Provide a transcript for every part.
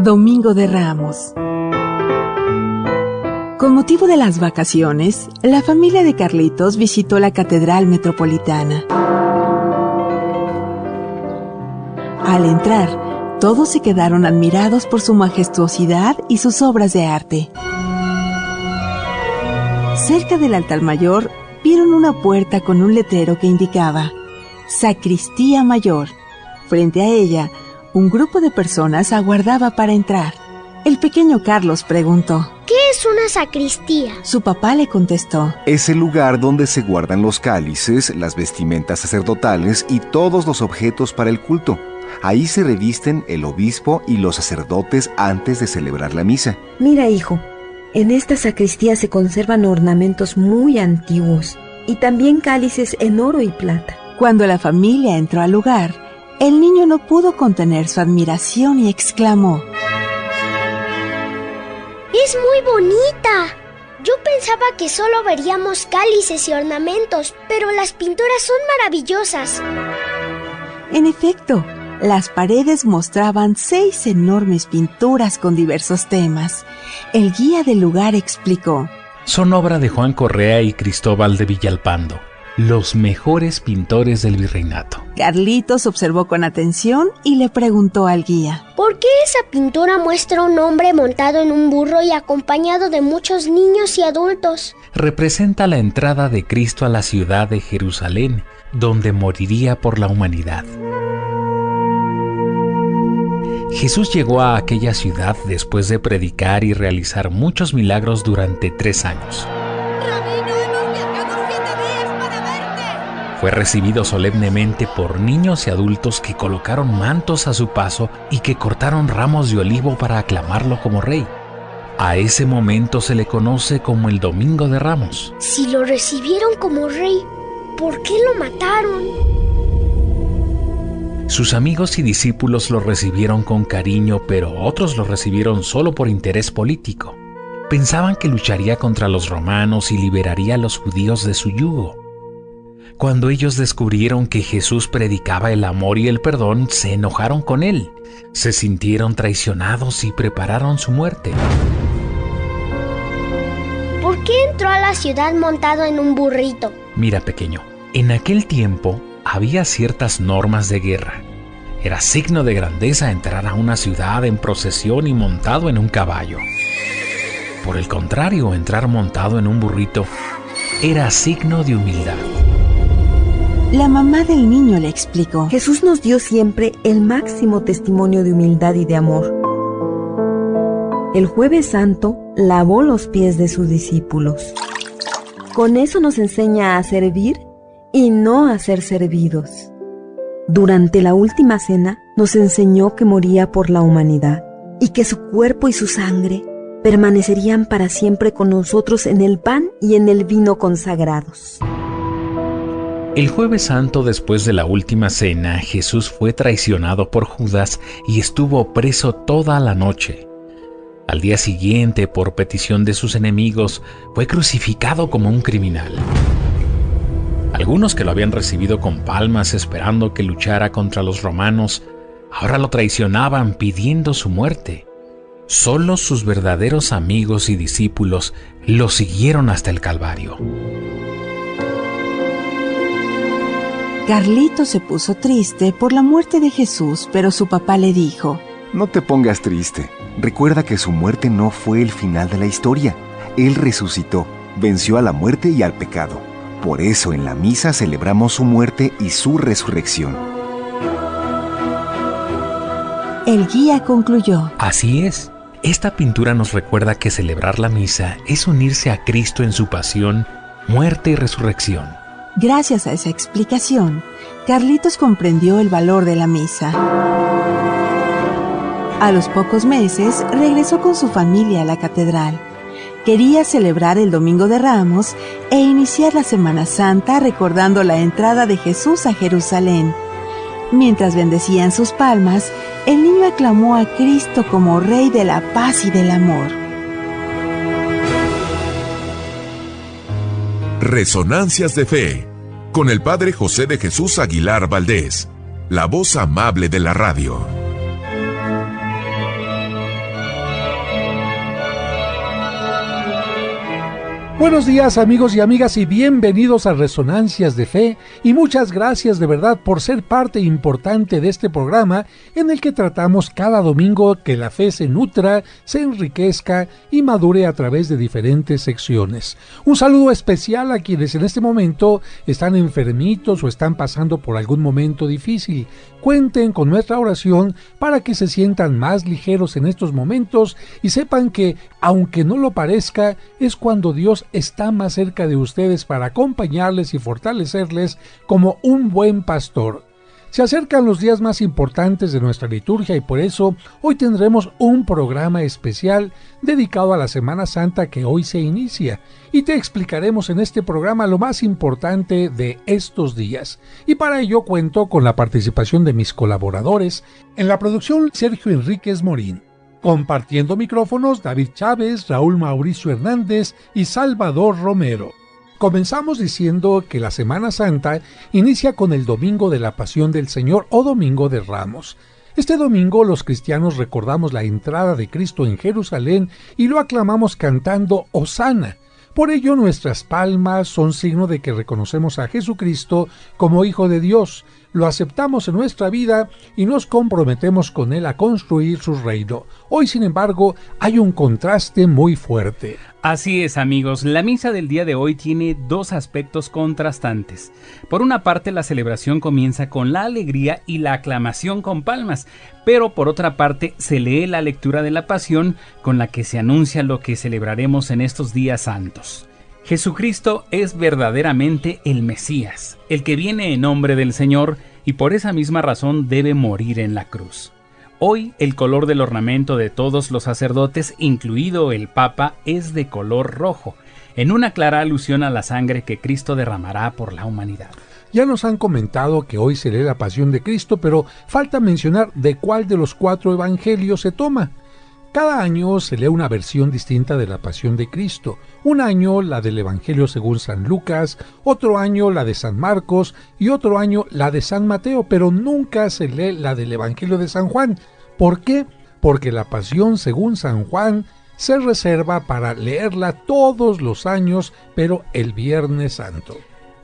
Domingo de Ramos. Con motivo de las vacaciones, la familia de Carlitos visitó la Catedral Metropolitana. Al entrar, todos se quedaron admirados por su majestuosidad y sus obras de arte. Cerca del altar mayor, vieron una puerta con un letrero que indicaba Sacristía Mayor. Frente a ella, un grupo de personas aguardaba para entrar. El pequeño Carlos preguntó: ¿qué es una sacristía? Su papá le contestó: es el lugar donde se guardan los cálices, las vestimentas sacerdotales y todos los objetos para el culto. Ahí se revisten el obispo y los sacerdotes antes de celebrar la misa. Mira, hijo, en esta sacristía se conservan ornamentos muy antiguos y también cálices en oro y plata. Cuando la familia entró al lugar, el niño no pudo contener su admiración y exclamó: ¡es muy bonita! Yo pensaba que solo veríamos cálices y ornamentos, pero las pinturas son maravillosas. En efecto, las paredes mostraban 6 enormes pinturas con diversos temas. El guía del lugar explicó: son obra de Juan Correa y Cristóbal de Villalpando, los mejores pintores del virreinato. Carlitos observó con atención y le preguntó al guía: ¿por qué esa pintura muestra un hombre montado en un burro y acompañado de muchos niños y adultos? Representa la entrada de Cristo a la ciudad de Jerusalén, donde moriría por la humanidad. Jesús llegó a aquella ciudad después de predicar y realizar muchos milagros durante 3 años. Fue recibido solemnemente por niños y adultos que colocaron mantos a su paso y que cortaron ramos de olivo para aclamarlo como rey. A ese momento se le conoce como el Domingo de Ramos. Si lo recibieron como rey, ¿por qué lo mataron? Sus amigos y discípulos lo recibieron con cariño, pero otros lo recibieron solo por interés político. Pensaban que lucharía contra los romanos y liberaría a los judíos de su yugo. Cuando ellos descubrieron que Jesús predicaba el amor y el perdón, se enojaron con él, se sintieron traicionados y prepararon su muerte. ¿Por qué entró a la ciudad montado en un burrito? Mira, pequeño, en aquel tiempo había ciertas normas de guerra. Era signo de grandeza entrar a una ciudad en procesión y montado en un caballo. Por el contrario, entrar montado en un burrito era signo de humildad. La mamá del niño le explicó: Jesús nos dio siempre el máximo testimonio de humildad y de amor. El Jueves Santo lavó los pies de sus discípulos. Con eso nos enseña a servir y no a ser servidos. Durante la última cena nos enseñó que moría por la humanidad y que su cuerpo y su sangre permanecerían para siempre con nosotros en el pan y en el vino consagrados. El Jueves Santo, después de la última cena, Jesús fue traicionado por Judas y estuvo preso toda la noche. Al día siguiente, por petición de sus enemigos, fue crucificado como un criminal. Algunos que lo habían recibido con palmas esperando que luchara contra los romanos, ahora lo traicionaban pidiendo su muerte. Solo sus verdaderos amigos y discípulos lo siguieron hasta el Calvario. Carlitos se puso triste por la muerte de Jesús, pero su papá le dijo: no te pongas triste. Recuerda que su muerte no fue el final de la historia. Él resucitó, venció a la muerte y al pecado. Por eso en la misa celebramos su muerte y su resurrección. El guía concluyó: así es. Esta pintura nos recuerda que celebrar la misa es unirse a Cristo en su pasión, muerte y resurrección. Gracias a esa explicación, Carlitos comprendió el valor de la misa. A los pocos meses, regresó con su familia a la catedral. Quería celebrar el Domingo de Ramos e iniciar la Semana Santa recordando la entrada de Jesús a Jerusalén. Mientras bendecían sus palmas, el niño aclamó a Cristo como Rey de la paz y del amor. Resonancias de Fe, con el Padre José de Jesús Aguilar Valdés, la voz amable de la radio. Buenos días amigos y amigas y bienvenidos a Resonancias de Fe y muchas gracias de verdad por ser parte importante de este programa en el que tratamos cada domingo que la fe se nutra, se enriquezca y madure a través de diferentes secciones. Un saludo especial a quienes en este momento están enfermitos o están pasando por algún momento difícil. Cuenten con nuestra oración para que se sientan más ligeros en estos momentos y sepan que, aunque no lo parezca, es cuando Dios está más cerca de ustedes para acompañarles y fortalecerles como un buen pastor. Se acercan los días más importantes de nuestra liturgia y por eso hoy tendremos un programa especial dedicado a la Semana Santa que hoy se inicia y te explicaremos en este programa lo más importante de estos días. Y para ello cuento con la participación de mis colaboradores en la producción Sergio Enríquez Morín. Compartiendo micrófonos, David Chávez, Raúl Mauricio Hernández y Salvador Romero. Comenzamos diciendo que la Semana Santa inicia con el Domingo de la Pasión del Señor o Domingo de Ramos. Este domingo los cristianos recordamos la entrada de Cristo en Jerusalén y lo aclamamos cantando Hosana. Por ello nuestras palmas son signo de que reconocemos a Jesucristo como Hijo de Dios, lo aceptamos en nuestra vida y nos comprometemos con Él a construir su reino. Hoy, sin embargo, hay un contraste muy fuerte. Así es, amigos, la misa del día de hoy tiene dos aspectos contrastantes. Por una parte, la celebración comienza con la alegría y la aclamación con palmas, pero por otra parte se lee la lectura de la Pasión con la que se anuncia lo que celebraremos en estos días santos. Jesucristo es verdaderamente el Mesías, el que viene en nombre del Señor y por esa misma razón debe morir en la cruz. Hoy el color del ornamento de todos los sacerdotes, incluido el Papa, es de color rojo, en una clara alusión a la sangre que Cristo derramará por la humanidad. Ya nos han comentado que hoy se lee la Pasión de Cristo, pero falta mencionar de cuál de los 4 evangelios se toma. Cada año se lee una versión distinta de la Pasión de Cristo. Un año la del Evangelio según San Lucas, otro año la de San Marcos y otro año la de San Mateo, pero nunca se lee la del Evangelio de San Juan. ¿Por qué? Porque la Pasión según San Juan se reserva para leerla todos los años, pero el Viernes Santo.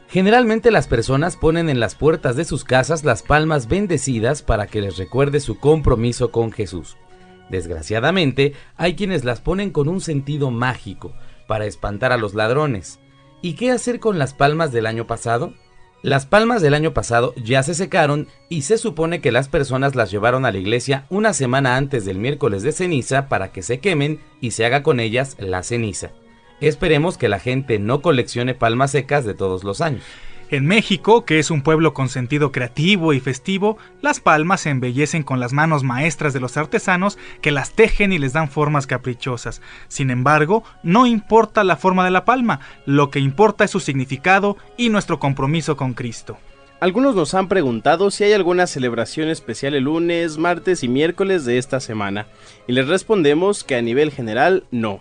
Generalmente las personas ponen en las puertas de sus casas las palmas bendecidas para que les recuerde su compromiso con Jesús. Desgraciadamente, hay quienes las ponen con un sentido mágico, para espantar a los ladrones. ¿Y qué hacer con las palmas del año pasado? Las palmas del año pasado ya se secaron y se supone que las personas las llevaron a la iglesia una semana antes del miércoles de ceniza para que se quemen y se haga con ellas la ceniza. Esperemos que la gente no coleccione palmas secas de todos los años. En México, que es un pueblo con sentido creativo y festivo, las palmas se embellecen con las manos maestras de los artesanos que las tejen y les dan formas caprichosas. Sin embargo, no importa la forma de la palma, lo que importa es su significado y nuestro compromiso con Cristo. Algunos nos han preguntado si hay alguna celebración especial el lunes, martes y miércoles de esta semana, y les respondemos que a nivel general no.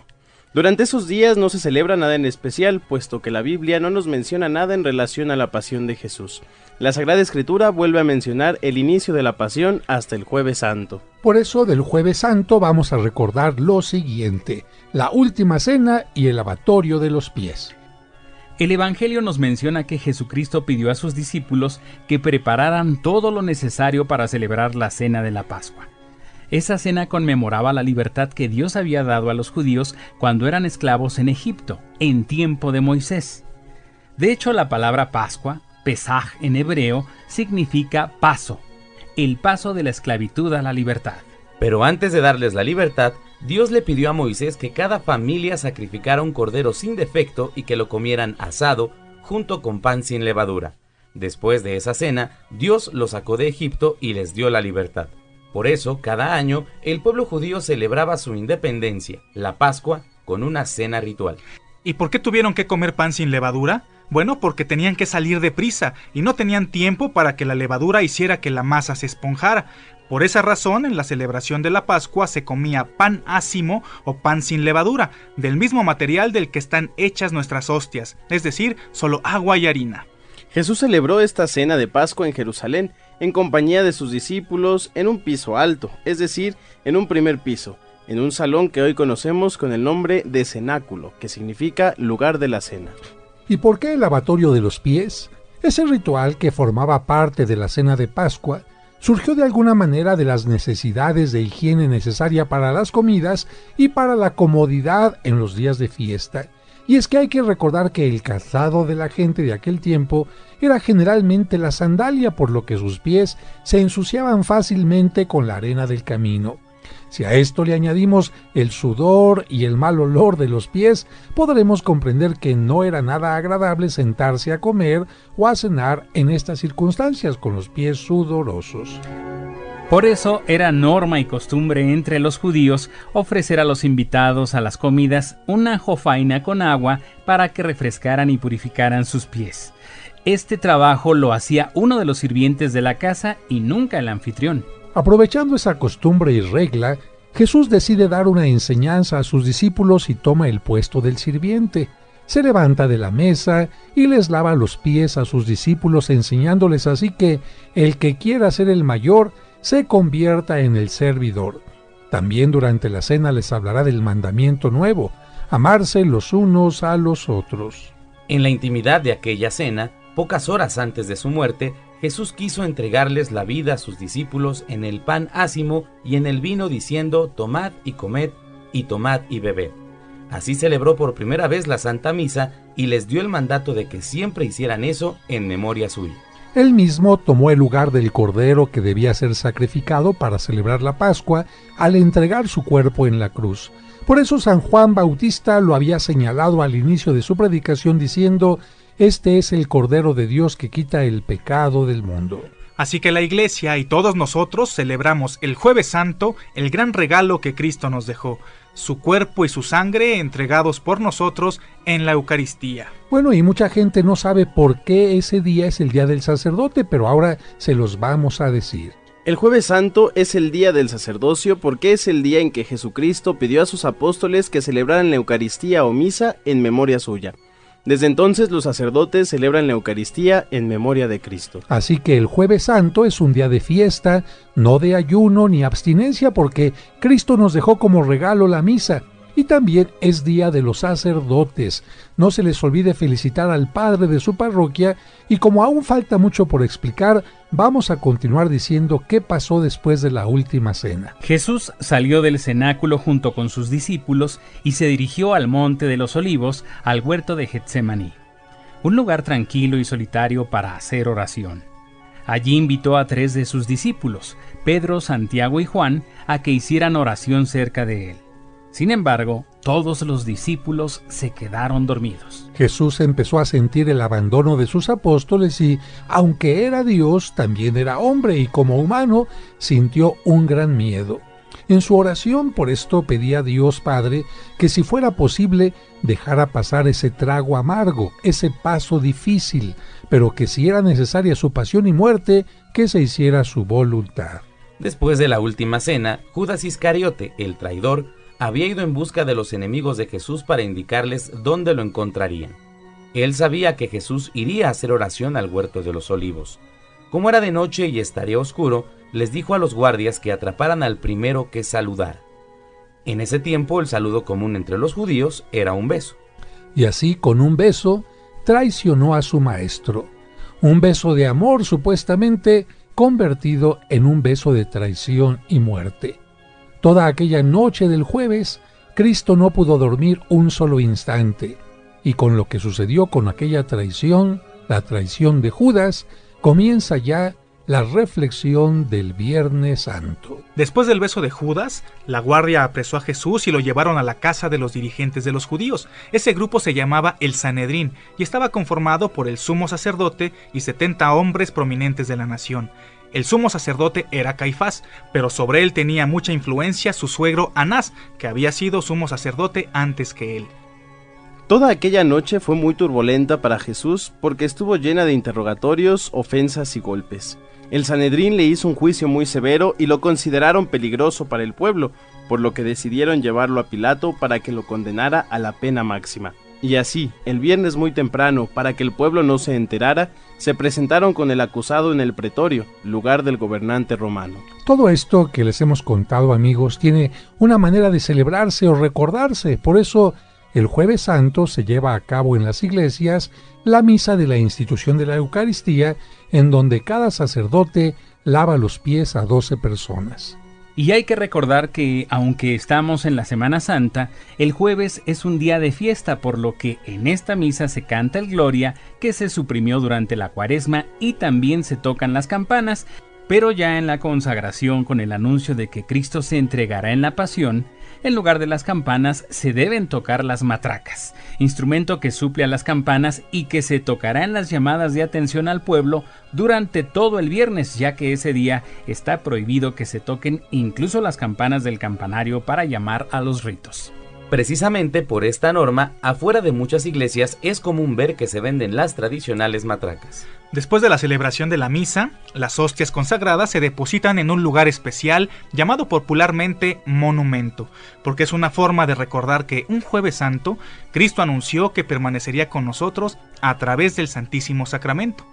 Durante esos días no se celebra nada en especial, puesto que la Biblia no nos menciona nada en relación a la pasión de Jesús. La Sagrada Escritura vuelve a mencionar el inicio de la pasión hasta el Jueves Santo. Por eso del Jueves Santo vamos a recordar lo siguiente: la última cena y el lavatorio de los pies. El Evangelio nos menciona que Jesucristo pidió a sus discípulos que prepararan todo lo necesario para celebrar la cena de la Pascua. Esa cena conmemoraba la libertad que Dios había dado a los judíos cuando eran esclavos en Egipto, en tiempo de Moisés. De hecho, la palabra Pascua, Pesaj en hebreo, significa paso, el paso de la esclavitud a la libertad. Pero antes de darles la libertad, Dios le pidió a Moisés que cada familia sacrificara un cordero sin defecto y que lo comieran asado, junto con pan sin levadura. Después de esa cena, Dios los sacó de Egipto y les dio la libertad. Por eso, cada año, el pueblo judío celebraba su independencia, la Pascua, con una cena ritual. ¿Y por qué tuvieron que comer pan sin levadura? Bueno, porque tenían que salir deprisa y no tenían tiempo para que la levadura hiciera que la masa se esponjara. Por esa razón, en la celebración de la Pascua se comía pan ácimo o pan sin levadura, del mismo material del que están hechas nuestras hostias, es decir, solo agua y harina. Jesús celebró esta cena de Pascua en Jerusalén, en compañía de sus discípulos, en un piso alto, es decir, en un primer piso, en un salón que hoy conocemos con el nombre de cenáculo, que significa lugar de la cena. ¿Y por qué el lavatorio de los pies? Ese ritual que formaba parte de la cena de Pascua surgió de alguna manera de las necesidades de higiene necesaria para las comidas y para la comodidad en los días de fiesta. Y es que hay que recordar que el calzado de la gente de aquel tiempo era generalmente la sandalia, por lo que sus pies se ensuciaban fácilmente con la arena del camino. Si a esto le añadimos el sudor y el mal olor de los pies, podremos comprender que no era nada agradable sentarse a comer o a cenar en estas circunstancias con los pies sudorosos. Por eso era norma y costumbre entre los judíos ofrecer a los invitados a las comidas una jofaina con agua para que refrescaran y purificaran sus pies. Este trabajo lo hacía uno de los sirvientes de la casa y nunca el anfitrión. Aprovechando esa costumbre y regla, Jesús decide dar una enseñanza a sus discípulos y toma el puesto del sirviente. Se levanta de la mesa y les lava los pies a sus discípulos, enseñándoles así que el que quiera ser el mayor se convierta en el servidor. También durante la cena les hablará del mandamiento nuevo, amarse los unos a los otros. En la intimidad de aquella cena, pocas horas antes de su muerte, Jesús quiso entregarles la vida a sus discípulos en el pan ácimo y en el vino, diciendo: tomad y comed, y tomad y bebed. Así celebró por primera vez la Santa Misa y les dio el mandato de que siempre hicieran eso en memoria suya. Él mismo tomó el lugar del cordero que debía ser sacrificado para celebrar la Pascua al entregar su cuerpo en la cruz. Por eso San Juan Bautista lo había señalado al inicio de su predicación diciendo: este es el Cordero de Dios que quita el pecado del mundo. Así que la Iglesia y todos nosotros celebramos el Jueves Santo, el gran regalo que Cristo nos dejó, su cuerpo y su sangre entregados por nosotros en la Eucaristía. Bueno, y mucha gente no sabe por qué ese día es el día del sacerdote, pero ahora se los vamos a decir. El Jueves Santo es el día del sacerdocio porque es el día en que Jesucristo pidió a sus apóstoles que celebraran la Eucaristía o misa en memoria suya. Desde entonces los sacerdotes celebran la Eucaristía en memoria de Cristo. Así que el Jueves Santo es un día de fiesta, no de ayuno ni abstinencia, porque Cristo nos dejó como regalo la misa. Y también es día de los sacerdotes. No se les olvide felicitar al padre de su parroquia, y como aún falta mucho por explicar, vamos a continuar diciendo qué pasó después de la última cena. Jesús salió del cenáculo junto con sus discípulos y se dirigió al monte de los Olivos, al huerto de Getsemaní, un lugar tranquilo y solitario para hacer oración. Allí invitó a 3 de sus discípulos, Pedro, Santiago y Juan, a que hicieran oración cerca de él. Sin embargo, todos los discípulos se quedaron dormidos. Jesús empezó a sentir el abandono de sus apóstoles y, aunque era Dios, también era hombre y como humano sintió un gran miedo. En su oración por esto pedía a Dios Padre que si fuera posible dejara pasar ese trago amargo, ese paso difícil, pero que si era necesaria su pasión y muerte, que se hiciera su voluntad. Después de la última cena, Judas Iscariote, el traidor, había ido en busca de los enemigos de Jesús para indicarles dónde lo encontrarían. Él sabía que Jesús iría a hacer oración al huerto de los Olivos. Como era de noche y estaría oscuro, les dijo a los guardias que atraparan al primero que saludara. En ese tiempo el saludo común entre los judíos era un beso. Y así, con un beso, traicionó a su maestro. Un beso de amor supuestamente convertido en un beso de traición y muerte. Toda aquella noche del jueves, Cristo no pudo dormir un solo instante, y con lo que sucedió con aquella traición, la traición de Judas, comienza ya la reflexión del Viernes Santo. Después del beso de Judas, la guardia apresó a Jesús y lo llevaron a la casa de los dirigentes de los judíos. Ese grupo se llamaba el Sanedrín y estaba conformado por el sumo sacerdote y 70 hombres prominentes de la nación. El sumo sacerdote era Caifás, pero sobre él tenía mucha influencia su suegro Anás, que había sido sumo sacerdote antes que él. Toda aquella noche fue muy turbulenta para Jesús porque estuvo llena de interrogatorios, ofensas y golpes. El Sanedrín le hizo un juicio muy severo y lo consideraron peligroso para el pueblo, por lo que decidieron llevarlo a Pilato para que lo condenara a la pena máxima. Y así, el viernes muy temprano, para que el pueblo no se enterara, se presentaron con el acusado en el pretorio, lugar del gobernante romano. Todo esto que les hemos contado, amigos, tiene una manera de celebrarse o recordarse. Por eso, el Jueves Santo se lleva a cabo en las iglesias la misa de la institución de la Eucaristía, en donde cada sacerdote lava los pies a 12 personas. Y hay que recordar que, aunque estamos en la Semana Santa, el jueves es un día de fiesta, por lo que en esta misa se canta el Gloria, que se suprimió durante la Cuaresma, y también se tocan las campanas, pero ya en la consagración, con el anuncio de que Cristo se entregará en la pasión, en lugar de las campanas se deben tocar las matracas, instrumento que suple a las campanas y que se tocará en las llamadas de atención al pueblo durante todo el viernes, ya que ese día está prohibido que se toquen incluso las campanas del campanario para llamar a los ritos. Precisamente por esta norma, afuera de muchas iglesias es común ver que se venden las tradicionales matracas. Después de la celebración de la misa, las hostias consagradas se depositan en un lugar especial llamado popularmente monumento, porque es una forma de recordar que un Jueves Santo, Cristo anunció que permanecería con nosotros a través del Santísimo Sacramento.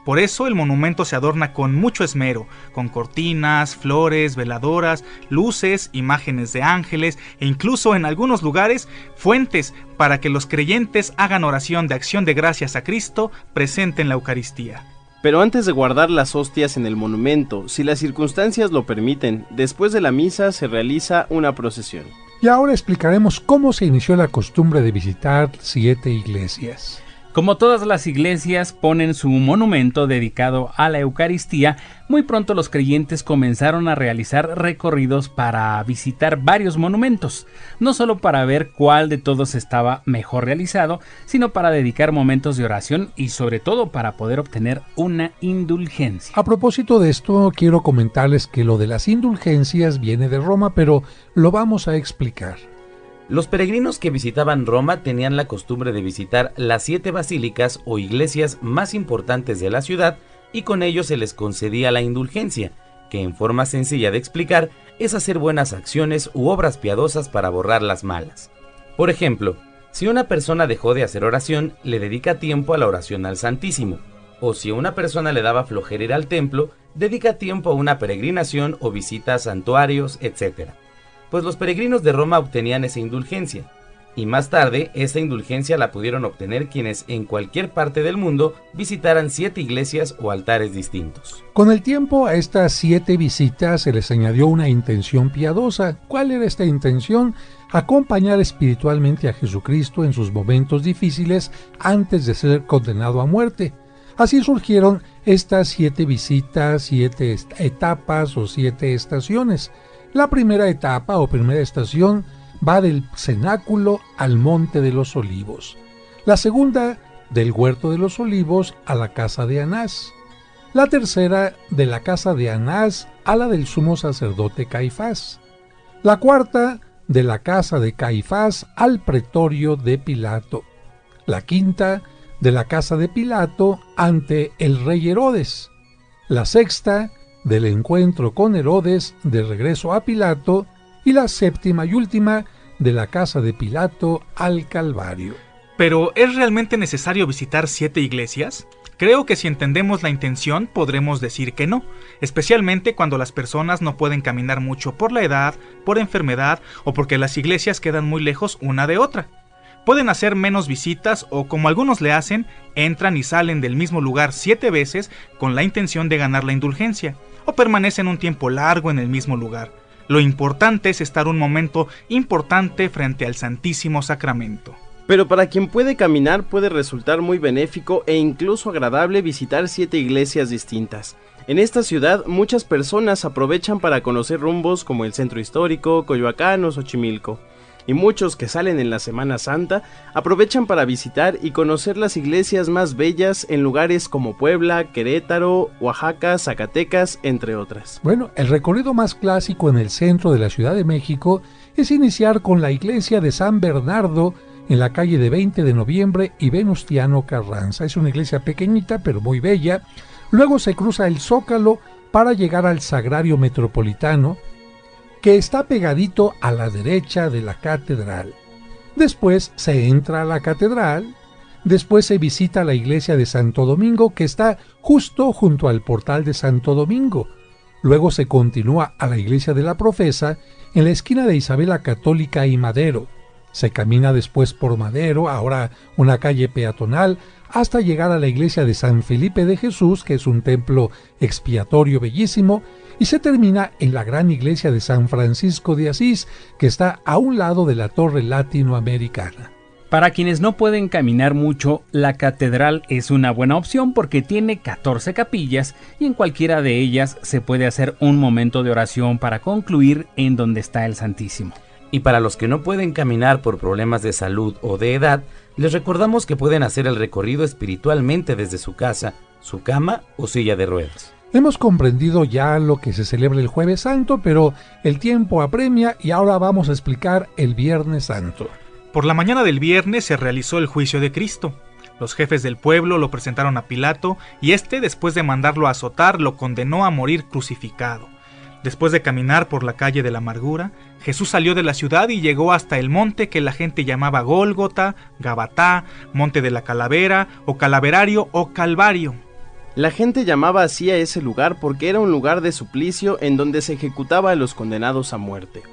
Por eso el monumento se adorna con mucho esmero, con cortinas, flores, veladoras, luces, imágenes de ángeles e incluso en algunos lugares fuentes para que los creyentes hagan oración de acción de gracias a Cristo presente en la Eucaristía. Pero antes de guardar las hostias en el monumento, si las circunstancias lo permiten, después de la misa se realiza una procesión. Y ahora explicaremos cómo se inició la costumbre de visitar 7 iglesias. Como todas las iglesias ponen su monumento dedicado a la Eucaristía, muy pronto los creyentes comenzaron a realizar recorridos para visitar varios monumentos, no solo para ver cuál de todos estaba mejor realizado, sino para dedicar momentos de oración y sobre todo para poder obtener una indulgencia. A propósito de esto, quiero comentarles que lo de las indulgencias viene de Roma, pero lo vamos a explicar. Los peregrinos que visitaban Roma tenían la costumbre de visitar las 7 basílicas o iglesias más importantes de la ciudad y con ello se les concedía la indulgencia, que en forma sencilla de explicar es hacer buenas acciones u obras piadosas para borrar las malas. Por ejemplo, si una persona dejó de hacer oración, le dedica tiempo a la oración al Santísimo, o si a una persona le daba flojera ir al templo, dedica tiempo a una peregrinación o visita a santuarios, etc. Pues los peregrinos de Roma obtenían esa indulgencia, y más tarde esa indulgencia la pudieron obtener quienes en cualquier parte del mundo visitaran 7 iglesias o altares distintos. Con el tiempo a estas 7 visitas se les añadió una intención piadosa. ¿Cuál era esta intención? Acompañar espiritualmente a Jesucristo en sus momentos difíciles antes de ser condenado a muerte. Así surgieron estas 7 visitas, 7 etapas o 7 estaciones. La primera etapa o primera estación va del cenáculo al Monte de los Olivos. La segunda, del Huerto de los Olivos a la casa de Anás. La tercera, de la casa de Anás a la del sumo sacerdote Caifás. La cuarta, de la casa de Caifás al pretorio de Pilato. La quinta, de la casa de Pilato ante el rey Herodes. La sexta, del encuentro con Herodes de regreso a Pilato, y la séptima y última, de la casa de Pilato al Calvario. ¿Pero es realmente necesario visitar 7 iglesias? Creo que si entendemos la intención podremos decir que no, especialmente cuando las personas no pueden caminar mucho por la edad, por enfermedad o porque las iglesias quedan muy lejos una de otra. Pueden hacer menos visitas o, como algunos le hacen, entran y salen del mismo lugar 7 veces con la intención de ganar la indulgencia, o permanecen un tiempo largo en el mismo lugar. Lo importante es estar un momento importante frente al Santísimo Sacramento. Pero para quien puede caminar puede resultar muy benéfico e incluso agradable visitar 7 iglesias distintas. En esta ciudad muchas personas aprovechan para conocer rumbos como el Centro Histórico, Coyoacán o Xochimilco. Y muchos que salen en la Semana Santa aprovechan para visitar y conocer las iglesias más bellas en lugares como Puebla, Querétaro, Oaxaca, Zacatecas, entre otras. Bueno, el recorrido más clásico en el centro de la Ciudad de México es iniciar con la iglesia de San Bernardo en la calle de 20 de noviembre y Venustiano Carranza. Es una iglesia pequeñita pero muy bella. Luego se cruza el Zócalo para llegar al Sagrario Metropolitano, que está pegadito a la derecha de la catedral. Después se entra a la catedral. Después se visita la iglesia de Santo Domingo, que está justo junto al portal de Santo Domingo. Luego se continúa a la iglesia de la Profesa, en la esquina de Isabela Católica y Madero. Se camina después por Madero, ahora una calle peatonal, hasta llegar a la iglesia de San Felipe de Jesús, que es un templo expiatorio bellísimo, y se termina en la gran iglesia de San Francisco de Asís, que está a un lado de la Torre Latinoamericana. Para quienes no pueden caminar mucho, la catedral es una buena opción porque tiene 14 capillas y en cualquiera de ellas se puede hacer un momento de oración para concluir en donde está el Santísimo. Y para los que no pueden caminar por problemas de salud o de edad, les recordamos que pueden hacer el recorrido espiritualmente desde su casa, su cama o silla de ruedas. Hemos comprendido ya lo que se celebra el Jueves Santo, pero el tiempo apremia y ahora vamos a explicar el Viernes Santo. Por la mañana del viernes se realizó el juicio de Cristo. Los jefes del pueblo lo presentaron a Pilato y éste, después de mandarlo a azotar, lo condenó a morir crucificado. Después de caminar por la calle de la amargura, Jesús salió de la ciudad y llegó hasta el monte que la gente llamaba Gólgota, Gabatá, Monte de la Calavera, o Calaverario o Calvario. La gente llamaba así a ese lugar porque era un lugar de suplicio en donde se ejecutaba a los condenados a muerte.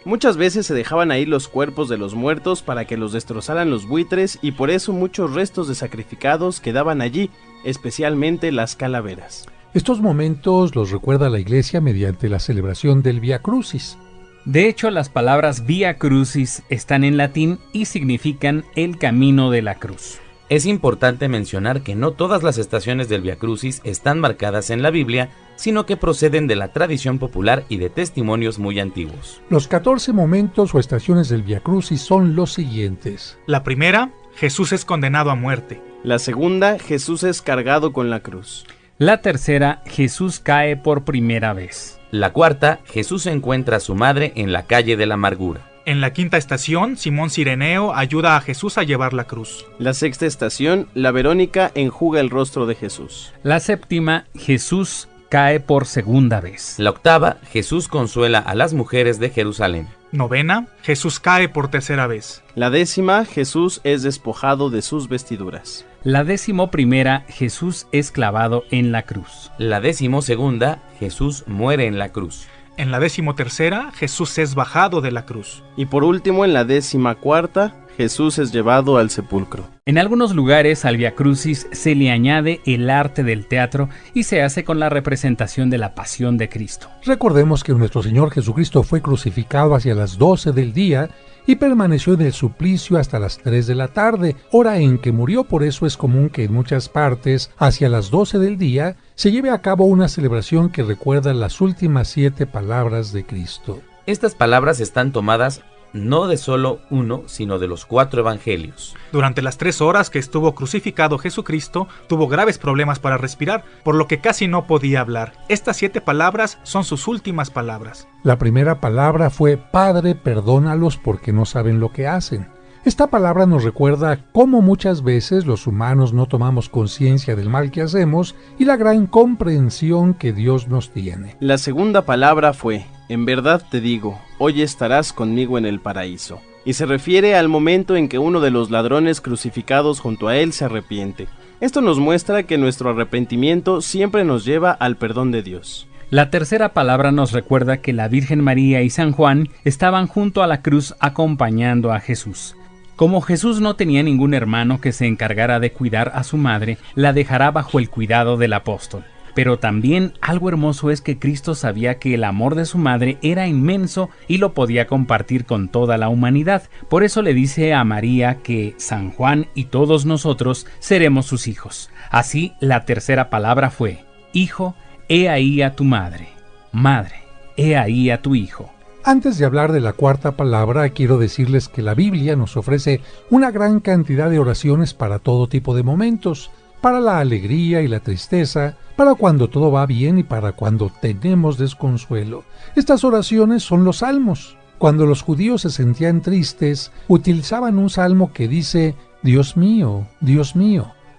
Muchas veces se dejaban ahí los cuerpos de los muertos para que los destrozaran los buitres y por eso muchos restos de sacrificados quedaban allí, especialmente las calaveras. Estos momentos los recuerda la Iglesia mediante la celebración del Vía Crucis. De hecho, las palabras Vía Crucis están en latín y significan el camino de la cruz. Es importante mencionar que no todas las estaciones del Vía Crucis están marcadas en la Biblia, sino que proceden de la tradición popular y de testimonios muy antiguos. Los 14 momentos o estaciones del Vía Crucis son los siguientes. La primera, Jesús es condenado a muerte. La segunda, Jesús es cargado con la cruz. La tercera, Jesús cae por primera vez. La cuarta, Jesús encuentra a su madre en la calle de la amargura. En la quinta estación, Simón Cireneo ayuda a Jesús a llevar la cruz. La sexta estación, la Verónica enjuga el rostro de Jesús. La séptima, Jesús cae por segunda vez. La octava, Jesús consuela a las mujeres de Jerusalén. Novena, Jesús cae por tercera vez. La décima, Jesús es despojado de sus vestiduras. La 11ª, Jesús es clavado en la cruz. La 12ª, Jesús muere en la cruz. En la 13ª, Jesús es bajado de la cruz. Y por último, en la 14ª, Jesús es llevado al sepulcro. En algunos lugares al Vía Crucis se le añade el arte del teatro y se hace con la representación de la pasión de Cristo. Recordemos que nuestro Señor Jesucristo fue crucificado hacia las 12 del día y permaneció en el suplicio hasta las 3 de la tarde, hora en que murió. Por eso es común que en muchas partes, hacia las 12 del día, se lleve a cabo una celebración que recuerda las últimas 7 palabras de Cristo. Estas palabras están tomadas no de solo uno, sino de los 4 evangelios. Durante las 3 horas que estuvo crucificado Jesucristo, tuvo graves problemas para respirar, por lo que casi no podía hablar. Estas 7 palabras son sus últimas palabras. La primera palabra fue: Padre, perdónalos porque no saben lo que hacen. Esta palabra nos recuerda cómo muchas veces los humanos no tomamos conciencia del mal que hacemos y la gran comprensión que Dios nos tiene. La segunda palabra fue: en verdad te digo, hoy estarás conmigo en el paraíso. Y se refiere al momento en que uno de los ladrones crucificados junto a él se arrepiente. Esto nos muestra que nuestro arrepentimiento siempre nos lleva al perdón de Dios. La tercera palabra nos recuerda que la Virgen María y San Juan estaban junto a la cruz acompañando a Jesús. Como Jesús no tenía ningún hermano que se encargara de cuidar a su madre, la dejará bajo el cuidado del apóstol. Pero también algo hermoso es que Cristo sabía que el amor de su madre era inmenso y lo podía compartir con toda la humanidad. Por eso le dice a María que San Juan y todos nosotros seremos sus hijos. Así, la tercera palabra fue: Hijo, he ahí a tu madre. Madre, he ahí a tu hijo. Antes de hablar de la cuarta palabra, quiero decirles que la Biblia nos ofrece una gran cantidad de oraciones para todo tipo de momentos, para la alegría y la tristeza, para cuando todo va bien y para cuando tenemos desconsuelo. Estas oraciones son los salmos. Cuando los judíos se sentían tristes, utilizaban un salmo que dice: Dios mío,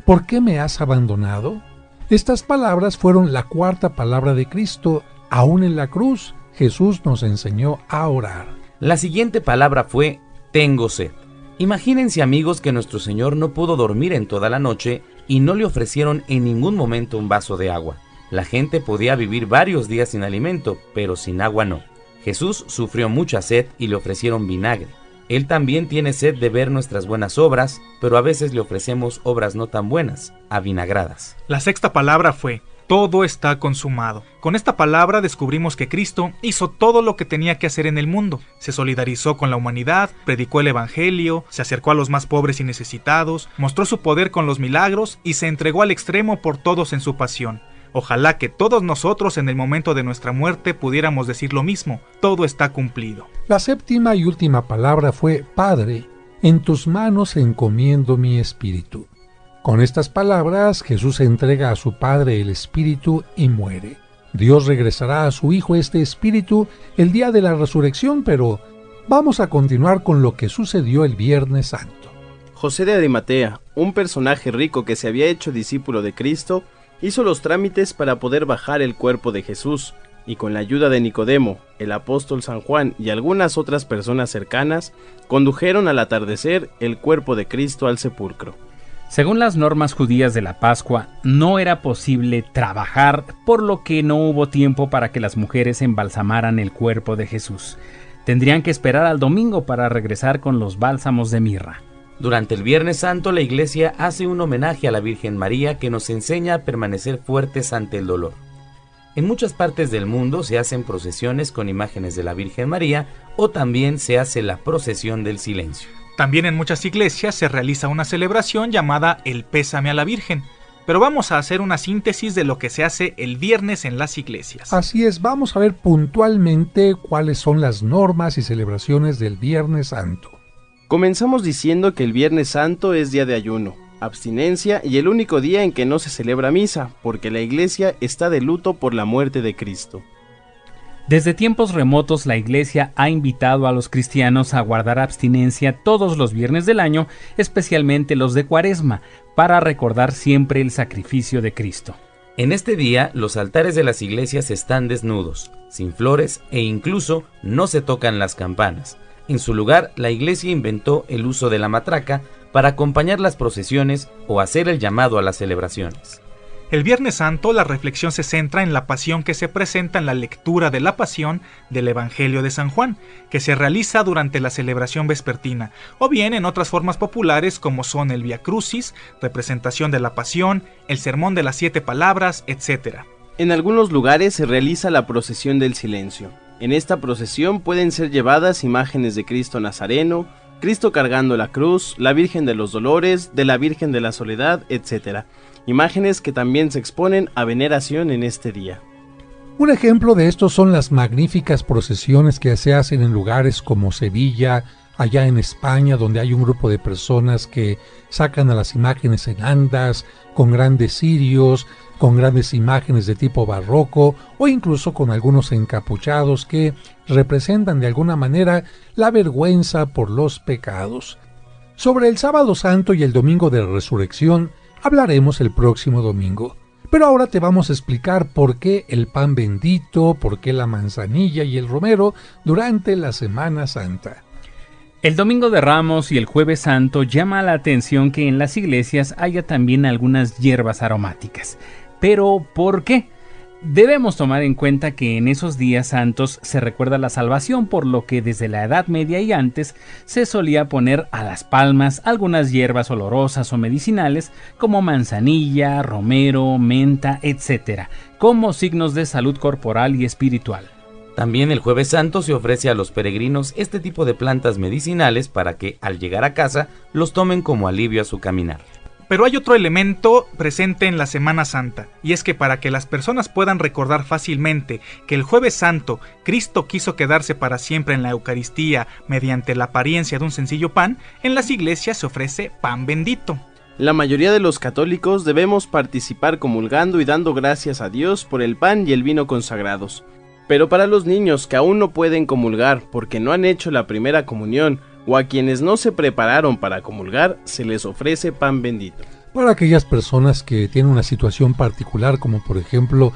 ¿por qué me has abandonado? Estas palabras fueron la cuarta palabra de Cristo. Aún en la cruz, Jesús nos enseñó a orar. La siguiente palabra fue: tengo sed. Imagínense, amigos, que nuestro Señor no pudo dormir en toda la noche y no le ofrecieron en ningún momento un vaso de agua. La gente podía vivir varios días sin alimento, pero sin agua no. Jesús sufrió mucha sed y le ofrecieron vinagre. Él también tiene sed de ver nuestras buenas obras, pero a veces le ofrecemos obras no tan buenas, avinagradas. La sexta palabra fue: todo está consumado. Con esta palabra descubrimos que Cristo hizo todo lo que tenía que hacer en el mundo. Se solidarizó con la humanidad, predicó el Evangelio, se acercó a los más pobres y necesitados, mostró su poder con los milagros y se entregó al extremo por todos en su pasión. Ojalá que todos nosotros en el momento de nuestra muerte pudiéramos decir lo mismo: todo está cumplido. La séptima y última palabra fue: Padre, en tus manos encomiendo mi espíritu. Con estas palabras, Jesús entrega a su Padre el Espíritu y muere. Dios regresará a su Hijo este Espíritu el día de la resurrección, pero vamos a continuar con lo que sucedió el Viernes Santo. José de Arimatea, un personaje rico que se había hecho discípulo de Cristo, hizo los trámites para poder bajar el cuerpo de Jesús, y con la ayuda de Nicodemo, el apóstol San Juan y algunas otras personas cercanas, condujeron al atardecer el cuerpo de Cristo al sepulcro. Según las normas judías de la Pascua, no era posible trabajar, por lo que no hubo tiempo para que las mujeres embalsamaran el cuerpo de Jesús. Tendrían que esperar al domingo para regresar con los bálsamos de mirra. Durante el Viernes Santo, la Iglesia hace un homenaje a la Virgen María que nos enseña a permanecer fuertes ante el dolor. En muchas partes del mundo se hacen procesiones con imágenes de la Virgen María, o también se hace la procesión del silencio. También en muchas iglesias se realiza una celebración llamada el Pésame a la Virgen, pero vamos a hacer una síntesis de lo que se hace el viernes en las iglesias. Así es, vamos a ver puntualmente cuáles son las normas y celebraciones del Viernes Santo. Comenzamos diciendo que el Viernes Santo es día de ayuno, abstinencia y el único día en que no se celebra misa, porque la iglesia está de luto por la muerte de Cristo. Desde tiempos remotos, la Iglesia ha invitado a los cristianos a guardar abstinencia todos los viernes del año, especialmente los de Cuaresma, para recordar siempre el sacrificio de Cristo. En este día, los altares de las iglesias están desnudos, sin flores e incluso no se tocan las campanas. En su lugar, la Iglesia inventó el uso de la matraca para acompañar las procesiones o hacer el llamado a las celebraciones. El Viernes Santo, la reflexión se centra en la pasión que se presenta en la lectura de la pasión del Evangelio de San Juan, que se realiza durante la celebración vespertina, o bien en otras formas populares como son el Vía Crucis, representación de la pasión, el Sermón de las 7 Palabras, etc. En algunos lugares se realiza la procesión del silencio. En esta procesión pueden ser llevadas imágenes de Cristo Nazareno, Cristo cargando la cruz, la Virgen de los Dolores, de la Virgen de la Soledad, etc. Imágenes que también se exponen a veneración en este día. Un ejemplo de esto son las magníficas procesiones que se hacen en lugares como Sevilla, allá en España, donde hay un grupo de personas que sacan a las imágenes en andas, con grandes cirios, con grandes imágenes de tipo barroco, o incluso con algunos encapuchados que representan de alguna manera la vergüenza por los pecados. Sobre el Sábado Santo y el Domingo de Resurrección hablaremos el próximo domingo, pero ahora te vamos a explicar por qué el pan bendito, por qué la manzanilla y el romero durante la Semana Santa. El Domingo de Ramos y el Jueves Santo llama la atención que en las iglesias haya también algunas hierbas aromáticas. ¿Pero por qué? Debemos tomar en cuenta que en esos días santos se recuerda la salvación, por lo que desde la Edad Media y antes se solía poner a las palmas algunas hierbas olorosas o medicinales como manzanilla, romero, menta, etc., como signos de salud corporal y espiritual. También el Jueves Santo se ofrece a los peregrinos este tipo de plantas medicinales para que al llegar a casa los tomen como alivio a su caminar. Pero hay otro elemento presente en la Semana Santa, y es que para que las personas puedan recordar fácilmente que el Jueves Santo Cristo quiso quedarse para siempre en la Eucaristía mediante la apariencia de un sencillo pan, en las iglesias se ofrece pan bendito. La mayoría de los católicos debemos participar comulgando y dando gracias a Dios por el pan y el vino consagrados. Pero para los niños que aún no pueden comulgar porque no han hecho la primera comunión, o a quienes no se prepararon para comulgar, se les ofrece pan bendito. Para aquellas personas que tienen una situación particular, como por ejemplo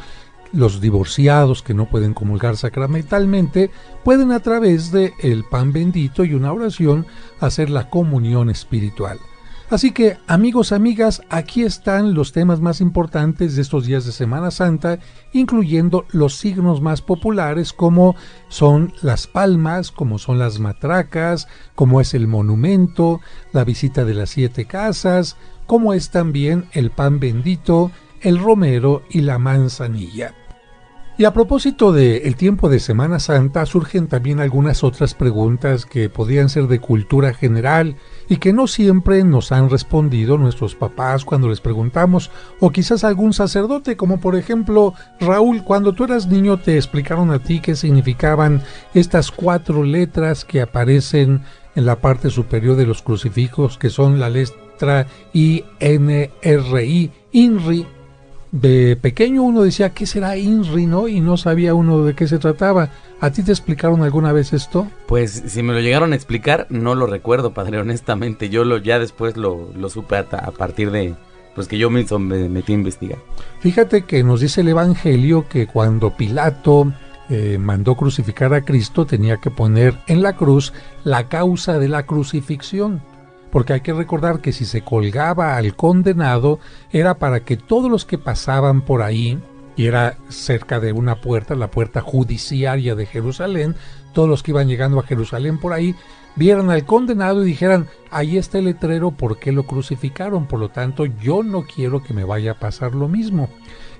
los divorciados que no pueden comulgar sacramentalmente pueden a través de el pan bendito y una oración hacer la comunión espiritual. Así que, amigos, amigas, aquí están los temas más importantes de estos días de Semana Santa, incluyendo los signos más populares como son las palmas, como son las matracas, como es el monumento, la visita de las 7 casas, como es también el pan bendito, el romero y la manzanilla. Y a propósito del tiempo de Semana Santa, surgen también algunas otras preguntas que podrían ser de cultura general y que no siempre nos han respondido nuestros papás cuando les preguntamos, o quizás algún sacerdote, como por ejemplo, Raúl, cuando tú eras niño te explicaron a ti qué significaban estas 4 letras que aparecen en la parte superior de los crucifijos, que son la letra INRI, INRI. De pequeño uno decía, ¿qué será INRI, no? Y no sabía uno de qué se trataba. ¿A ti te explicaron alguna vez esto? Pues si me lo llegaron a explicar, no lo recuerdo, padre, honestamente. Yo ya después lo supe a partir de pues que yo me metí a investigar. Fíjate que nos dice el Evangelio que cuando Pilato mandó crucificar a Cristo, tenía que poner en la cruz la causa de la crucifixión. Porque hay que recordar que si se colgaba al condenado era para que todos los que pasaban por ahí, y era cerca de una puerta, la puerta judiciaria de Jerusalén, todos los que iban llegando a Jerusalén por ahí, vieran al condenado y dijeran, ahí está el letrero, ¿por qué lo crucificaron? Por lo tanto, yo no quiero que me vaya a pasar lo mismo.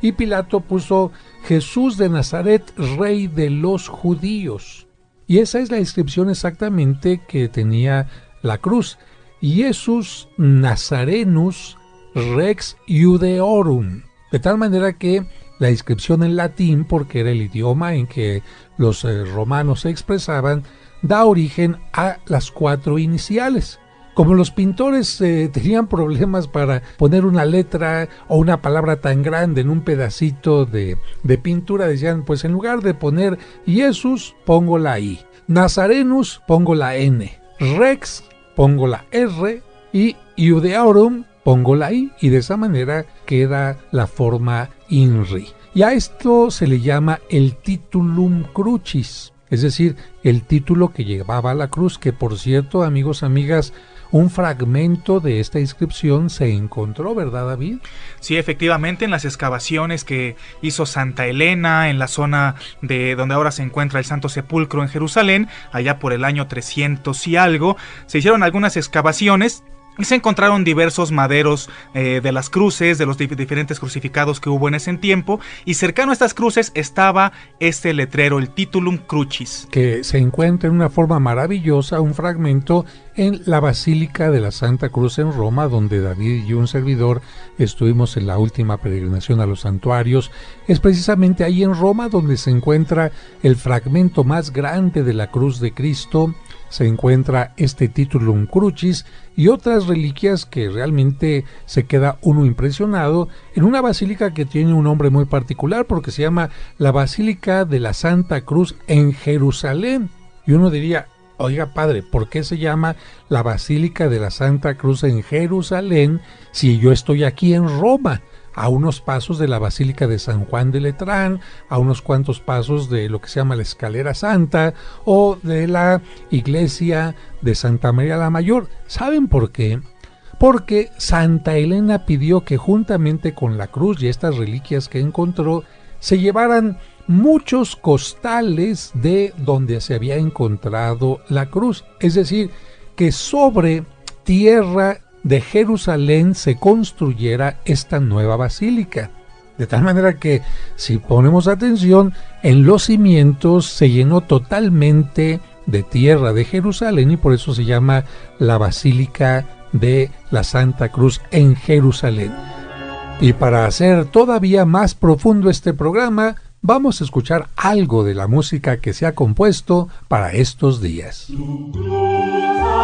Y Pilato puso Jesús de Nazaret, rey de los judíos. Y esa es la inscripción exactamente que tenía la cruz. Iesus Nazarenus Rex Iudeorum, de tal manera que la inscripción en latín, porque era el idioma en que los romanos se expresaban, da origen a las 4 iniciales. Como los pintores tenían problemas para poner una letra o una palabra tan grande en un pedacito de pintura, decían, pues en lugar de poner Iesus, pongo la I, Nazarenus, pongo la N, Rex, pongo la R y Iudeorum, pongo la I, y de esa manera queda la forma INRI. Y a esto se le llama el titulum crucis, es decir, el título que llevaba la cruz, que por cierto, amigos, amigas, un fragmento de esta inscripción se encontró, ¿verdad, David? Sí, efectivamente, en las excavaciones que hizo Santa Elena, en la zona de donde ahora se encuentra el Santo Sepulcro en Jerusalén, allá por el año 300 y algo, se hicieron algunas excavaciones y se encontraron diversos maderos de las cruces, de los diferentes crucificados que hubo en ese tiempo, y cercano a estas cruces estaba este letrero, el Titulum Crucis, que se encuentra en una forma maravillosa, un fragmento en la Basílica de la Santa Cruz en Roma, donde David y un servidor estuvimos en la última peregrinación a los santuarios. Es precisamente ahí en Roma donde se encuentra el fragmento más grande de la cruz de Cristo. Se encuentra este Titulum Crucis y otras reliquias que realmente se queda uno impresionado en una basílica que tiene un nombre muy particular, porque se llama la Basílica de la Santa Cruz en Jerusalén. Y uno diría, oiga, padre, ¿por qué se llama la Basílica de la Santa Cruz en Jerusalén si yo estoy aquí en Roma? A unos pasos de la Basílica de San Juan de Letrán, a unos cuantos pasos de lo que se llama la Escalera Santa o de la iglesia de Santa María la Mayor. ¿Saben por qué? Porque Santa Elena pidió que juntamente con la cruz y estas reliquias que encontró, se llevaran muchos costales de donde se había encontrado la cruz. Es decir, que sobre tierra de Jerusalén se construyera esta nueva basílica. De tal manera que, si ponemos atención, en los cimientos se llenó totalmente de tierra de Jerusalén y por eso se llama la Basílica de la Santa Cruz en Jerusalén. Y para hacer todavía más profundo este programa, vamos a escuchar algo de la música que se ha compuesto para estos días. María.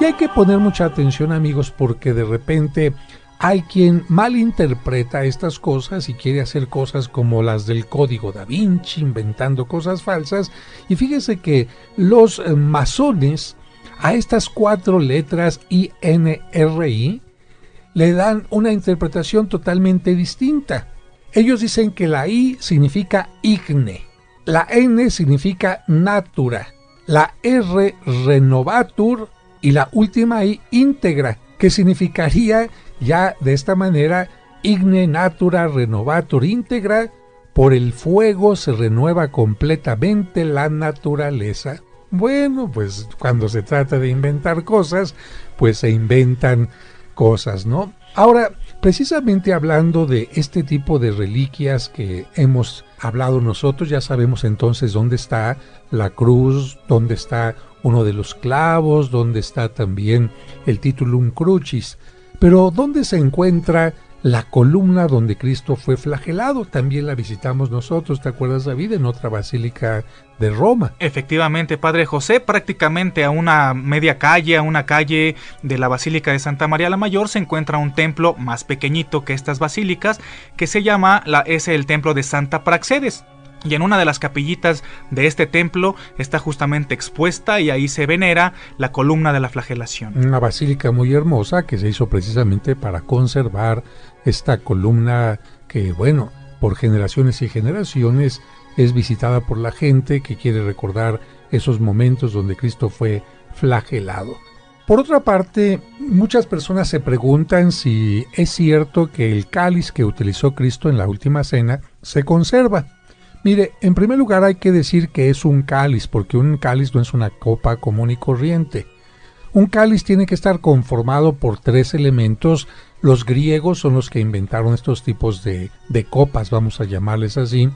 Y hay que poner mucha atención, amigos, porque de repente hay quien malinterpreta estas cosas y quiere hacer cosas como las del Código Da Vinci, inventando cosas falsas. Y fíjese que los masones a estas 4 letras INRI le dan una interpretación totalmente distinta. Ellos dicen que la I significa igne, la N significa natura, la R renovatur y la última I íntegra, que significaría ya de esta manera igne natura renovatur íntegra, por el fuego se renueva completamente la naturaleza. Bueno, pues cuando se trata de inventar cosas, pues se inventan cosas, ¿no? Ahora, precisamente hablando de este tipo de reliquias que hemos hablado nosotros, ya sabemos entonces dónde está la cruz, dónde está uno de los clavos, dónde está también el titulum crucis, pero ¿dónde se encuentra la columna donde Cristo fue flagelado? También la visitamos nosotros, ¿te acuerdas, David? En otra basílica de Roma. Efectivamente, Padre José, prácticamente a una media calle, a una calle de la Basílica de Santa María la Mayor, se encuentra un templo más pequeñito que estas basílicas, que se llama el templo de Santa Praxedes. Y en una de las capillitas de este templo está justamente expuesta y ahí se venera la columna de la flagelación. Una basílica muy hermosa que se hizo precisamente para conservar esta columna que, bueno, por generaciones y generaciones es visitada por la gente que quiere recordar esos momentos donde Cristo fue flagelado. Por otra parte, muchas personas se preguntan si es cierto que el cáliz que utilizó Cristo en la última cena se conserva. Mire, en primer lugar hay que decir que es un cáliz, porque un cáliz no es una copa común y corriente. Un cáliz tiene que estar conformado por 3 elementos. Los griegos son los que inventaron estos tipos de copas, vamos a llamarles así,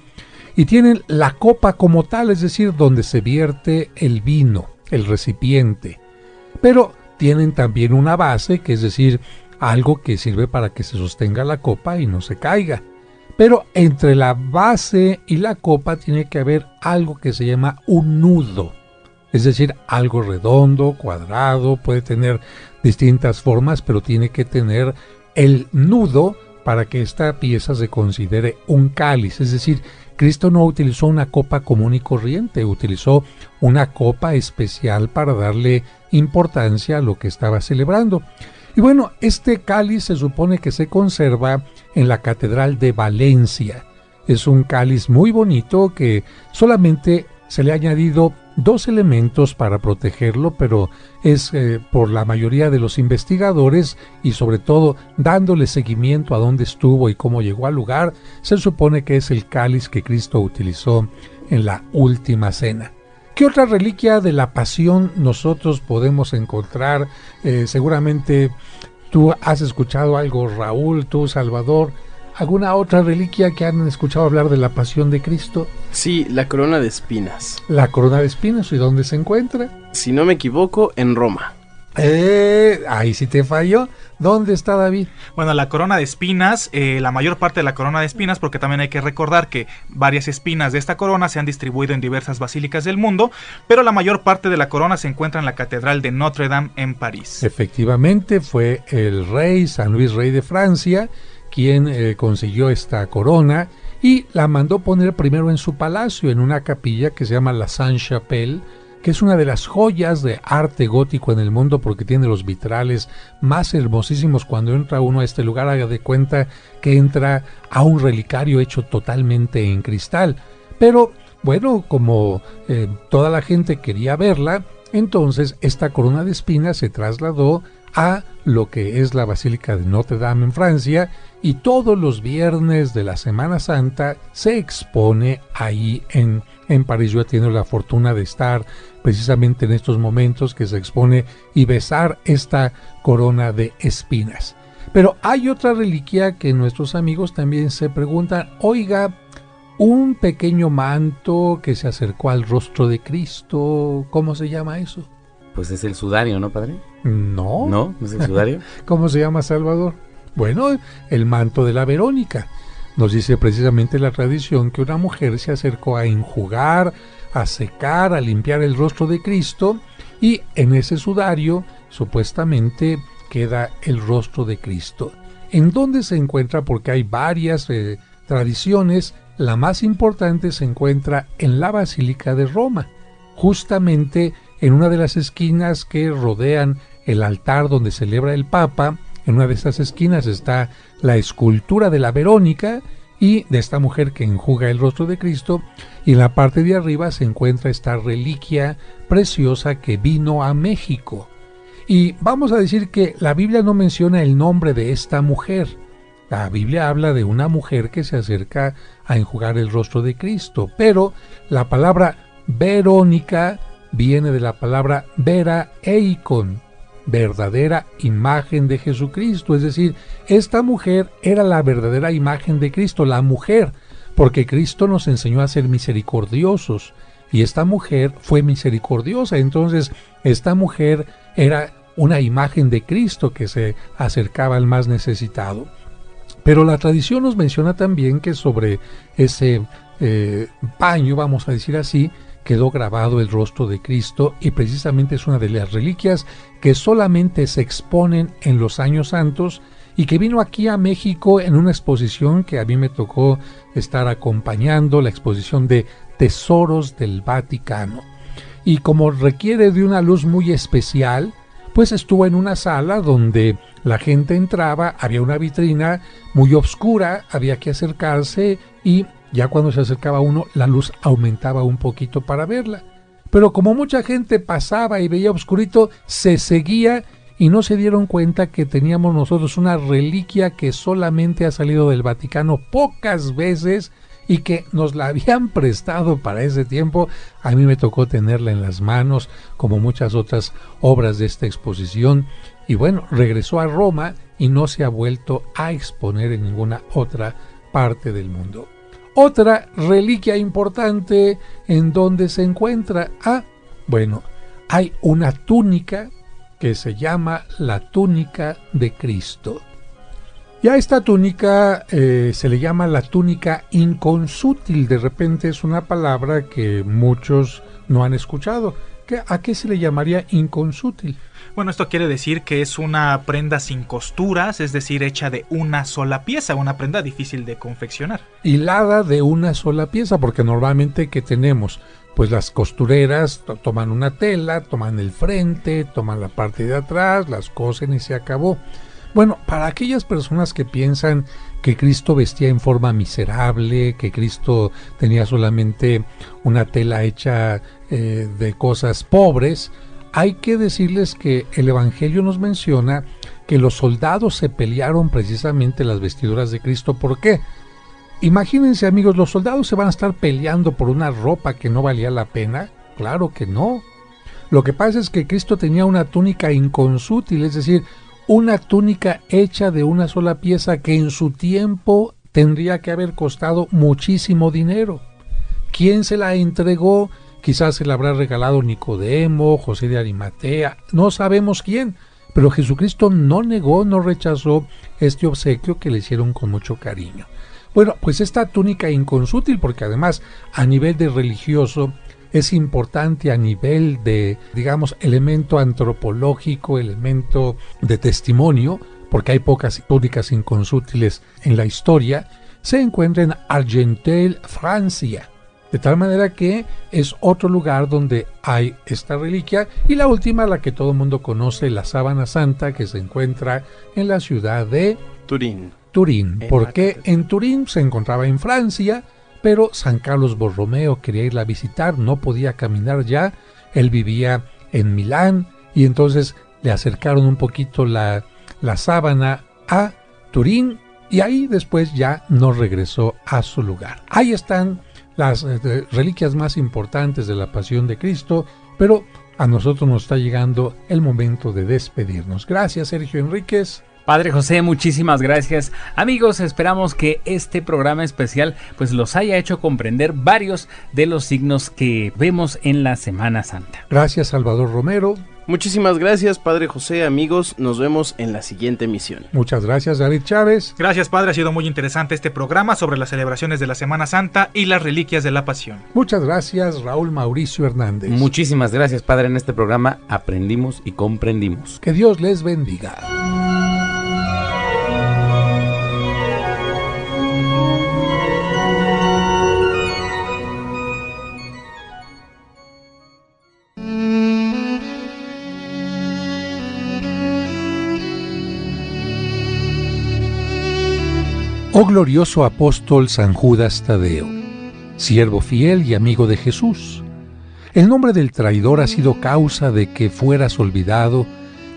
y tienen la copa como tal, es decir, donde se vierte el vino, el recipiente. Pero tienen también una base, que es decir, algo que sirve para que se sostenga la copa y no se caiga. Pero entre la base y la copa tiene que haber algo que se llama un nudo, es decir, algo redondo, cuadrado, puede tener distintas formas, pero tiene que tener el nudo para que esta pieza se considere un cáliz. Es decir, Cristo no utilizó una copa común y corriente, utilizó una copa especial para darle importancia a lo que estaba celebrando. Y bueno, este cáliz se supone que se conserva en la Catedral de Valencia. Es un cáliz muy bonito que solamente se le ha añadido 2 elementos para protegerlo, pero es por la mayoría de los investigadores y sobre todo dándole seguimiento a dónde estuvo y cómo llegó al lugar, se supone que es el cáliz que Cristo utilizó en la última cena. ¿Qué otra reliquia de la pasión nosotros podemos encontrar? Seguramente tú has escuchado algo, Raúl, tú, Salvador. ¿Alguna otra reliquia que han escuchado hablar de la pasión de Cristo? Sí, la corona de espinas. La corona de espinas, ¿y dónde se encuentra? Si no me equivoco, en Roma. Ahí sí te falló. ¿Dónde está, David? Bueno, la corona de espinas, la mayor parte de la corona de espinas, porque también hay que recordar que varias espinas de esta corona se han distribuido en diversas basílicas del mundo, pero la mayor parte de la corona se encuentra en la Catedral de Notre Dame en París. Efectivamente, fue el rey, San Luis, rey de Francia, quien consiguió esta corona y la mandó poner primero en su palacio, en una capilla que se llama la Sainte-Chapelle, que es una de las joyas de arte gótico en el mundo porque tiene los vitrales más hermosísimos. Cuando entra uno a este lugar, haga de cuenta que entra a un relicario hecho totalmente en cristal. Pero bueno, como toda la gente quería verla, entonces esta corona de espinas se trasladó a lo que es la Basílica de Notre Dame en Francia, y todos los viernes de la Semana Santa se expone ahí en París. Yo he tenido la fortuna de estar precisamente en estos momentos que se expone y besar esta corona de espinas. Pero hay otra reliquia que nuestros amigos también se preguntan, oiga, un pequeño manto que se acercó al rostro de Cristo, ¿cómo se llama eso? Pues es el sudario, ¿no, padre? No. ¿No? ¿No es el sudario? ¿Cómo se llama, Salvador? Bueno, el manto de la Verónica. Nos dice precisamente la tradición que una mujer se acercó a enjugar, a secar, a limpiar el rostro de Cristo, y en ese sudario supuestamente queda el rostro de Cristo. ¿En dónde se encuentra? Porque hay varias tradiciones. La más importante se encuentra en la Basílica de Roma, justamente en una de las esquinas que rodean el altar donde celebra el Papa. En una de esas esquinas está la escultura de la Verónica y de esta mujer que enjuga el rostro de Cristo, y en la parte de arriba se encuentra esta reliquia preciosa que vino a México. Y vamos a decir que la Biblia no menciona el nombre de esta mujer. La Biblia habla de una mujer que se acerca a enjugar el rostro de Cristo, pero la palabra Verónica viene de la palabra vera eikon, verdadera imagen de Jesucristo. Es decir, esta mujer era la verdadera imagen de Cristo, la mujer, porque Cristo nos enseñó a ser misericordiosos y esta mujer fue misericordiosa. Entonces esta mujer era una imagen de Cristo que se acercaba al más necesitado. Pero la tradición nos menciona también que sobre ese paño, vamos a decir así, quedó grabado el rostro de Cristo, y precisamente es una de las reliquias que solamente se exponen en los años santos y que vino aquí a México en una exposición que a mí me tocó estar acompañando, la exposición de Tesoros del Vaticano. Y como requiere de una luz muy especial, pues estuvo en una sala donde la gente entraba, había una vitrina muy oscura, había que acercarse y ya cuando se acercaba uno, la luz aumentaba un poquito para verla. Pero como mucha gente pasaba y veía oscurito, se seguía y no se dieron cuenta que teníamos nosotros una reliquia que solamente ha salido del Vaticano pocas veces y que nos la habían prestado para ese tiempo. A mí me tocó tenerla en las manos, como muchas otras obras de esta exposición. Y bueno, regresó a Roma y no se ha vuelto a exponer en ninguna otra parte del mundo. Otra reliquia importante en donde se encuentra, hay una túnica que se llama la túnica de Cristo. Y a esta túnica se le llama la túnica inconsútil. De repente es una palabra que muchos no han escuchado. ¿A qué se le llamaría inconsútil? Bueno, esto quiere decir que es una prenda sin costuras, es decir, hecha de una sola pieza, una prenda difícil de confeccionar. Hilada de una sola pieza, porque normalmente ¿qué tenemos? Pues las costureras toman una tela, toman el frente, toman la parte de atrás, las cosen y se acabó. Bueno, para aquellas personas que piensan que Cristo vestía en forma miserable, que Cristo tenía solamente una tela hecha de cosas pobres, hay que decirles que el Evangelio nos menciona que los soldados se pelearon precisamente las vestiduras de Cristo. ¿Por qué? Imagínense, amigos, los soldados se van a estar peleando por una ropa que no valía la pena. Claro que no. Lo que pasa es que Cristo tenía una túnica inconsútil, es decir, una túnica hecha de una sola pieza que en su tiempo tendría que haber costado muchísimo dinero. ¿Quién se la entregó? Quizás se la habrá regalado Nicodemo, José de Arimatea, no sabemos quién, pero Jesucristo no negó, no rechazó este obsequio que le hicieron con mucho cariño. Bueno, pues esta túnica inconsútil, porque además a nivel de religioso es importante, a nivel de, digamos, elemento antropológico, elemento de testimonio, porque hay pocas túnicas inconsútiles en la historia, se encuentra en Argenteuil, Francia. De tal manera que es otro lugar donde hay esta reliquia. Y la última, la que todo el mundo conoce, la sábana santa, que se encuentra en la ciudad de Turín. Porque en Turín se encontraba en Francia, pero San Carlos Borromeo quería irla a visitar, no podía caminar ya, él vivía en Milán, y entonces le acercaron un poquito la sábana a Turín, y ahí después ya no regresó a su lugar. Ahí están las reliquias más importantes de la Pasión de Cristo, pero a nosotros nos está llegando el momento de despedirnos. Gracias, Sergio Enríquez. Padre José, muchísimas gracias. Amigos, esperamos que este programa especial pues los haya hecho comprender varios de los signos que vemos en la Semana Santa. Gracias, Salvador Romero. Muchísimas gracias, Padre José. Amigos, nos vemos en la siguiente emisión. Muchas gracias, David Chávez. Gracias, Padre. Ha sido muy interesante este programa sobre las celebraciones de la Semana Santa y las reliquias de la Pasión. Muchas gracias, Raúl Mauricio Hernández. Muchísimas gracias, Padre. En este programa aprendimos y comprendimos. Que Dios les bendiga. Oh glorioso apóstol San Judas Tadeo, siervo fiel y amigo de Jesús, el nombre del traidor ha sido causa de que fueras olvidado,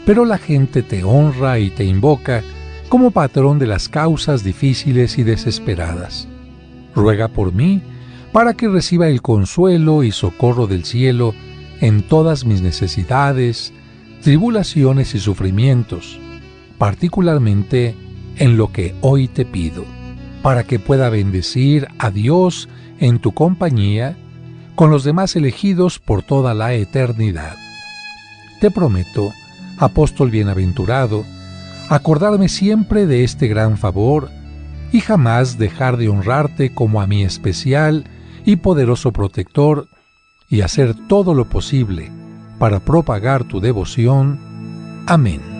pero la gente te honra y te invoca como patrón de las causas difíciles y desesperadas. Ruega por mí para que reciba el consuelo y socorro del cielo en todas mis necesidades, tribulaciones y sufrimientos, particularmente en lo que hoy te pido, para que pueda bendecir a Dios en tu compañía con los demás elegidos por toda la eternidad. Te prometo, apóstol bienaventurado, acordarme siempre de este gran favor y jamás dejar de honrarte como a mi especial y poderoso protector y hacer todo lo posible para propagar tu devoción. Amén.